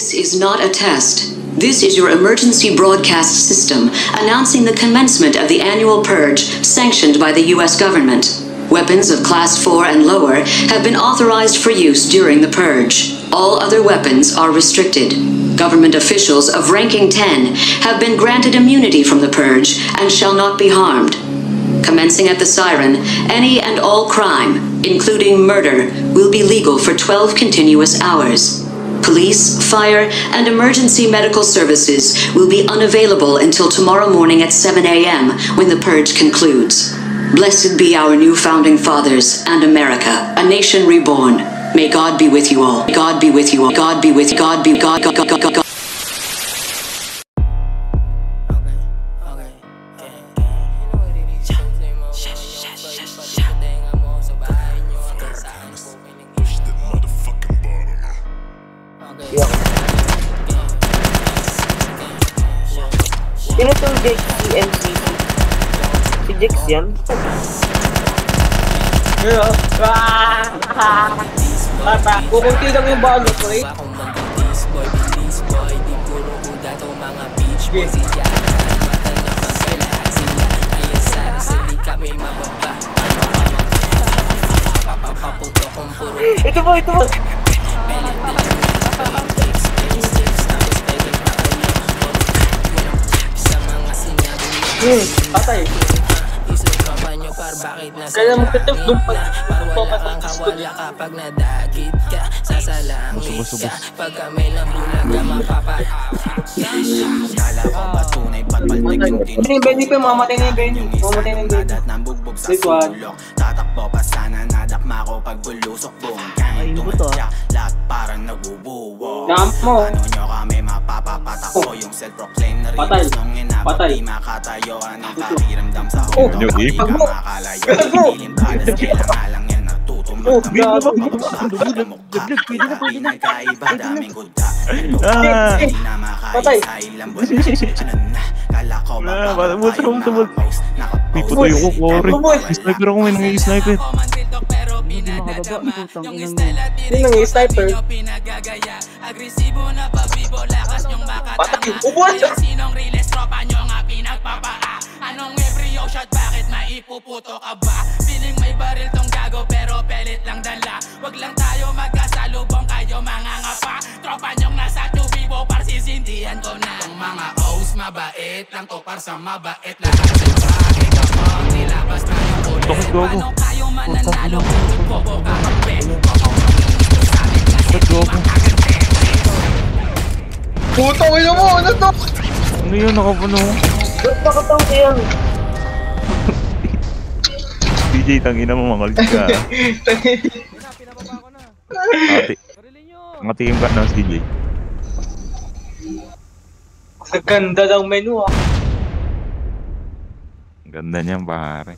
This is not a test. This is your emergency broadcast system announcing the commencement of the annual purge sanctioned by the U.S. government. Weapons of Class 4 and lower have been authorized for use during the purge. All other weapons are restricted. Government officials of ranking 10 have been granted immunity from the purge and shall not be harmed. Commencing at the siren, any and all crime, including murder, will be legal for 12 continuous hours. Police, fire, and emergency medical services will be unavailable until tomorrow morning at 7 a.m. when the purge concludes. Blessed be our new founding fathers and America, a nation reborn. May God be with you all. God be with you all. God be with you. God be God. God. God. God. God. Sino itong JCMC? Si Jex yan? Kukunti lang yung bago ko eh. Ito po, ito po! Patay. Kaya magtatag doon pa. Kapag nadagit ka, sasalangit ka. Pag kami ng bulaga, mapapakala ko ba tunay patpaltig yung Ano yung Benny pa? Mamatay na yung Benny. Mamatay na yung Benny. Nambugbog sa sulok. Tatakbo pa sana nadakma ko pag bulusok. Buong kahit tumadya, lahat parang nagbubuwo. Damo. Ano nyo kami mapapapatak ko yung self-proclaim na rin nung inabot di makatayo. Anong pakiramdam sa hulo di ka makalayo. Piling balas kailangan lang yan natutumak na mapapapakala mukha. Pwede na kaiba daming gudta. Hindi na makain sa ilang buwan. Kala ko mapapapay yung mga mouse. May putoy ko, Cory. Sniper ako, may nangyay-sniper. Sino nangyay-sniper? Patay! Ubuan siya! Anong embryo shot? Bakit maipuputo ka ba? Feeling may baril tong gago pero pelit lang dala. Wag lang tayo magkasalubong kayo mga ngapa. Tropa nyong nasa tubibo par sisindihan ko na. Tong mga O's mabait lang to par sa mabait. Lahat ng bagay kapag nilabas na yung ulit. Paano kayo mananalo kung bobo ka kape? Puto, ilo mo! Ano to? Ano yun, nakapuno? Ba't nakatang siya? DJ, tangina mo, makalit ka. Ate. Ngatiin ka na, DJ. Ang ganda ng menu ah. Ganda niyan, pare.